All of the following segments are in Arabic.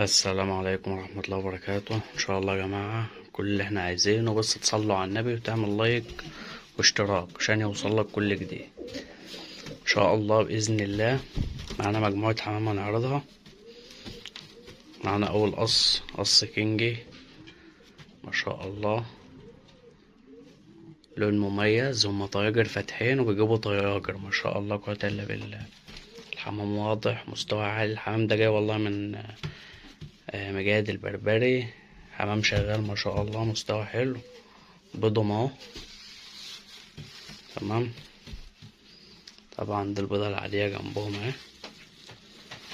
السلام عليكم ورحمة الله وبركاته. ان شاء الله يا جماعة كل اللي احنا عايزينه بس تصلوا على النبي وتعمل لايك واشتراك عشان يوصلك كل جديد ان شاء الله بإذن الله. معانا مجموعة حمام هنعرضها. معانا اول قص كينجي ما شاء الله، لون مميز. هما طياجر فاتحين وبيجيبوا طياجر ما شاء الله، قوة الا بالله. الحمام واضح، مستوى عالي. الحمام ده جاي والله من مجاد البربري. حمام شغال ما شاء الله، مستوى حلو. بيضهم اهو تمام. طبعا دي البيضة العادية جنبهم اهي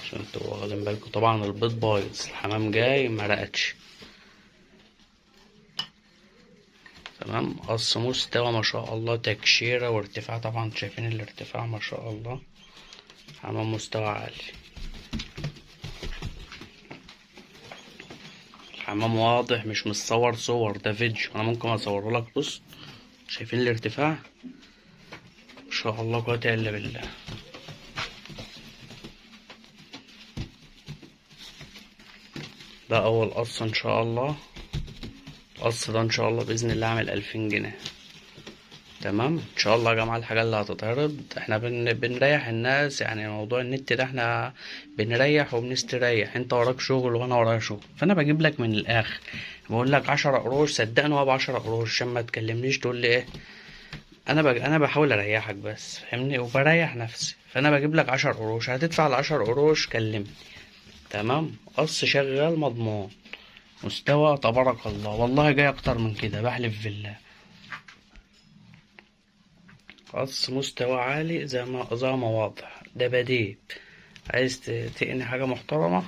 عشان تبقوا واخدين بالكم. طبعا البيض بايظ، الحمام جاي مرقتش تمام. قص مستوى ما شاء الله، تكشيرة وارتفاع. طبعا شايفين الارتفاع ما شاء الله. حمام مستوى عالي. الحمام واضح، مش متصور صور، ده فيديو. انا ممكن اصوره لك. بص شايفين الارتفاع ما شاء الله، قوة الا بالله. ده اول قص ان شاء الله. القص ده ان شاء الله باذن الله عامل 2000 جنيه تمام. ان شاء الله يا جماعه الحاجه اللي هتتعرض احنا بنريح الناس. يعني موضوع النت ده احنا بنريح وبنستريح. انت وراك شغل وانا ورايا شغل، فانا بجيب لك من الاخر. بقول لك 10 قروش صدقني، هو ب10 قروش عشان ما تكلمنيش تقول لي ايه. انا بحاول اريحك بس فاهمني، وبريح نفسي. فانا بجيب لك 10 قروش، هتدفع ال10 قروش كلمني تمام. قص شغال مضمون، مستوى تبارك الله. والله جاي اكتر من كده بحلف بالله. قص مستوى عالي زي ما واضح. ده بديل. عايز تقني حاجة محترمة.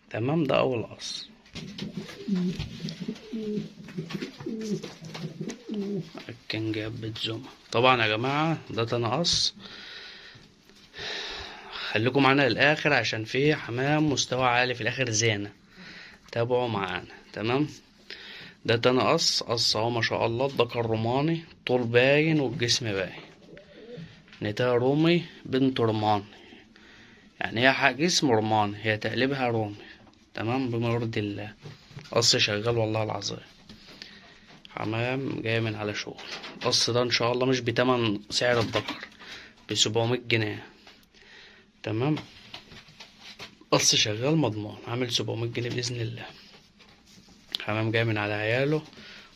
تمام. ده أول قص. كان جاب بتزوم. طبعا يا جماعة ده تاني قص. خليكم معانا للآخر عشان فيه حمام مستوى عالي في الآخر زينة. تابعوا معانا تمام. ده تاني قص اهو ما شاء الله. الذكر روماني، طول باين والجسم باين. نتاية رومي بنت روماني، يعني هي جسم روماني، هي تقلبها رومي تمام بما يرضي الله. قص شغال والله العظيم. حمام جاي من على شغل. القص ده ان شاء الله مش بتمن سعر الذكر، ب700 جنيه تمام. قص شغال مضمون، عامل 700 جنيه بإذن الله. حمام جاي من على عياله.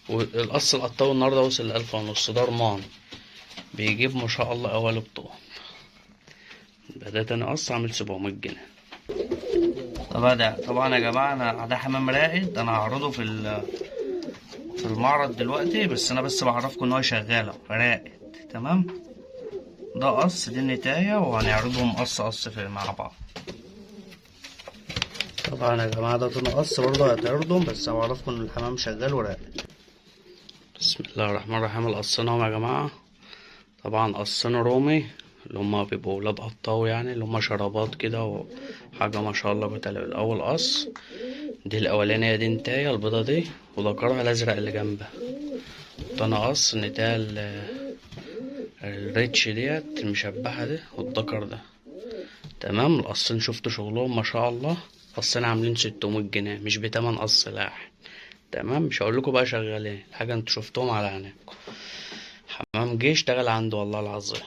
والقص القطاوي النهارده وصل ل1500. ده رمان بيجيب ما شاء الله أوله بطول. بدأت أنا قص عامل 700 جنيه. طبعا يا جماعة أنا ده حمام راقد. أنا هعرضه في المعرض دلوقتي، بس أنا بعرفكم إن هو شغال راقد تمام. ده قص، دي النتاية، وهنعرضهم قص مع بعض. طبعا يا جماعة ده تاني قص برضه هتعرضهم، بس هعرفكم إن الحمام شغال وراقد. بسم الله الرحمن الرحيم. القصين اهم يا جماعة. طبعا قصين رومي اللي هما بيبقوا ولاد قطاوي، يعني اللي هما شرابات كده وحاجة ما شاء الله بتلاقي. الأول قص، دي الأولانية دي نتاية البيضة دي، وذكرها الأزرق اللي جنبها. تاني قص نتاية الريتش ديت المشبحة دي، والذكر ده تمام. القصين شفتوا شغلهم ما شاء الله. قصين عاملين 600 جنيه، مش بتمن قص لاحق تمام. مش هقولكوا بقى شغالين، حاجة انتوا شفتوهم على عينيكم. حمام جه اشتغل عنده والله العظيم.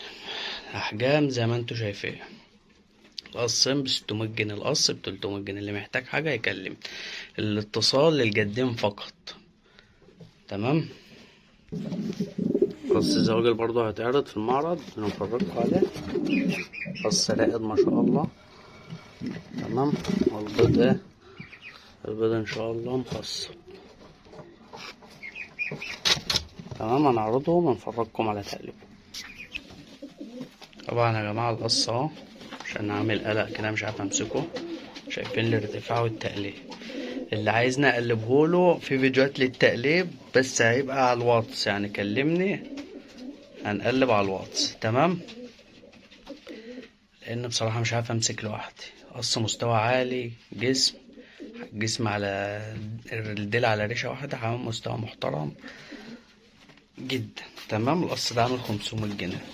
احجام زي ما انتوا شايفين. القصين ب600 جنيه، القص ب300 جنيه. اللي محتاج حاجة يكلم. الاتصال للجدين فقط تمام. قص زواجل برضه هيتعرض في المعرض بنفرجكوا عليه. قص راقد ما شاء الله تمام. والبيض ايه، البيض ان شاء الله مخصب تمام. هنعرضهم ونفرجكم على تقليبه. طبعا يا جماعة القص اهو، عشان عامل قلق كده مش عارف امسكه. شايفين الارتفاع والتقليب. اللي عايزني اقلبهوله في فيديوهات للتقليب، بس هيبقى على الواتس، يعني كلمني هنقلب على الواتس تمام. لان بصراحة مش عارف امسك لوحدي. قص مستوى عالي، جسم على الديل على ريشة واحدة. حمام مستوى محترم جدا. تمام. القص ده عامل 500 جنيه.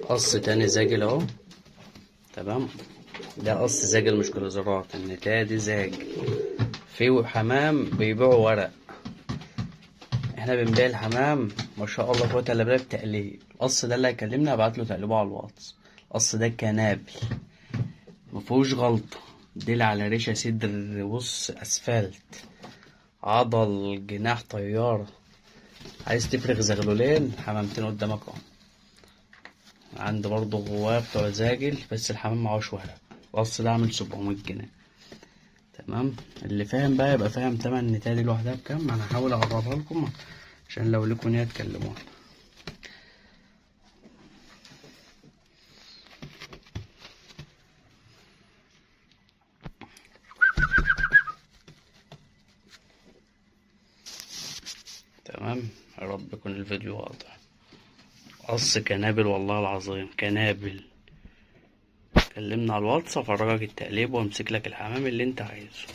قص تاني زاجل اهو. تمام. ده قص زاجل مش كلوزرات، النتاية دي زاجل. في حمام بيبيعوا ورق، احنا بنبيع الحمام ما شاء الله قوة الا بالله بتقليب. القص ده اللي هيكلمني هبعتله تقليبه على الواتس. القص ده كنابل مفيهوش غلطة، ديل على ريشة صدر، بص اسفلت، عضل، جناح طيارة. عايز تفرغ زغلولين، حمامتين قدامك اهو. عندي برضه غواية بتوع زاجل بس الحمام معهوش ورق. القص ده عامل 700 جنيه. تمام. اللي فاهم بقى يبقى فاهم تمن النتاية دي لوحدها بكام. انا هحاول اقربها لكم عشان لو ليكوا نية تكلموها. تمام. يا رب يكون الفيديو واضح. قص كنابل والله العظيم كنابل. كلمنا على الواتس افرجك التقليب وامسك لك الحمام اللي انت عايزه.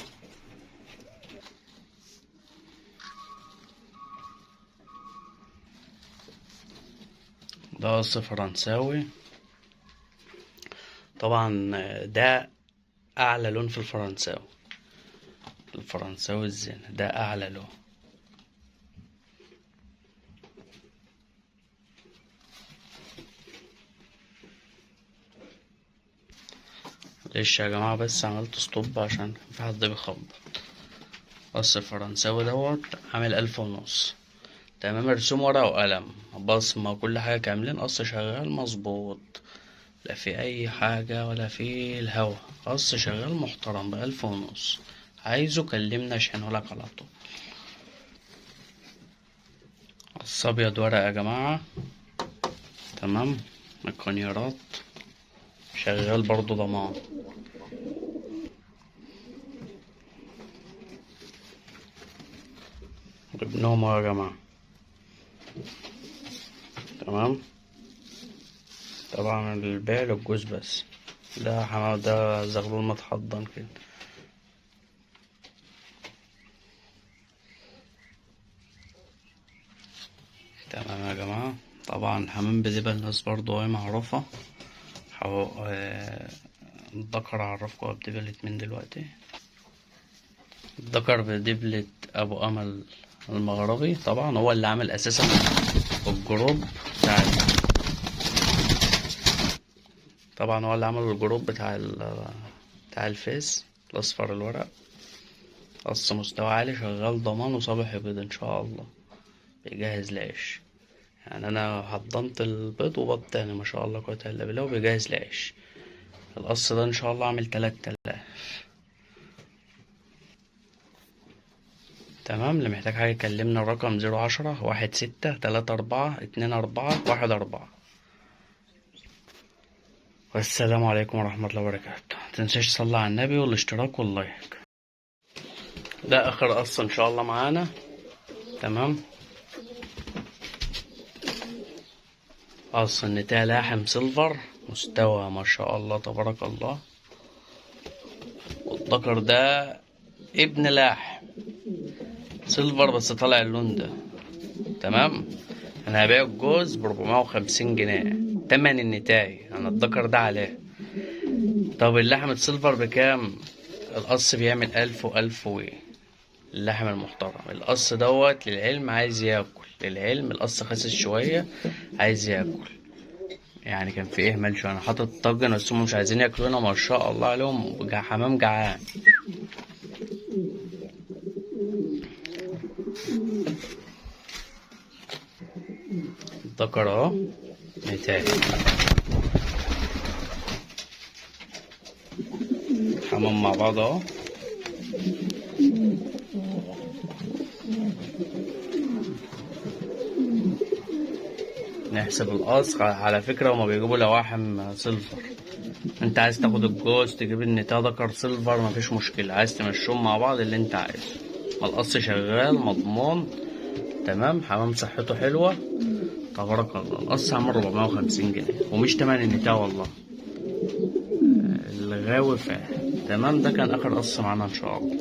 ده قص فرنساوي طبعا. ده اعلى لون في الفرنساوي. الفرنساوي الزينة ده اعلى لون. معلش يا جماعة بس عملت ستوب عشان في حد بيخبط. قص الفرنساوي دوت عامل 1500. تمام. رسوم ورقة وقلم، بصمة، كل حاجة كاملين. قص شغال مظبوط، لا في أي حاجة ولا في الهوا. قص شغال محترم ب1500. عايزه كلمنا اشحنهولك على طول. قص أبيض ورق يا جماعة. تمام. الكونيرات شغال برضو ضمان. جبناهم اهو يا جماعة. تمام. طبعا البيع للجوز بس. ده حمام، ده زغلول متحضن كده. تمام يا جماعة. طبعا حمام بدبل الناس برضو اهي معروفة. الدكر عرفكوا بدبلة من دلوقتي. الدكر بدبلة أبو أمل المغربي. طبعا هو اللي عامل أساسا الجروب بتاع طبعا هو اللي عمل الجروب بتاع الفيس الأصفر الورق. قص مستوى عالي شغال ضمان وصابح بيض إن شاء الله. بيجهز العيش، يعني أنا حضنت البيض وبيض تاني ما شاء الله قوة إلا بالله وبيجهز العيش. القص ده إن شاء الله عامل 3000. تمام. اللي محتاج حاجة يكلمنا الرقم 010 16 34 24 والسلام عليكم ورحمة الله وبركاته. متنساش تصلي على النبي والاشتراك واللايك. ده آخر قص إن شاء الله معانا. تمام. قص النتاية لاحم سيلفر مستوى ما شاء الله تبارك الله. والذكر ده ابن لاحم سيلفر بس طالع اللون ده. تمام. انا هبيع الجوز ب450 جنيه. تمن النتاية انا الذكر ده عليه. طب اللحم السيلفر بكام؟ القص بيعمل 1000 و1000 اللحم المحترم. القص دوت للعلم عايز ياكل، للعلم القص خاسس شوية عايز ياكل. يعني كان في اهمال شوية. انا حاطط طاجن بس هم مش عايزين ياكلونا ما شاء الله عليهم. حمام جعان. الذكر اهو نتاية حمام مع بعض اهو. نحسب القص على فكرة. هما بيجيبوا لواحم سيلفر. انت عايز تاخد الجوز تجيب النتاية ذكر سيلفر مفيش مشكلة. عايز تمشيهم مع بعض اللي انت عايزه. القص شغال مضمون. تمام. حمام صحته حلوة تبارك الله. القص عامل 450 جنيه ومش تمن النتاية والله. غاوي فاه. تمام، ده كان اخر قص معانا ان شاء الله.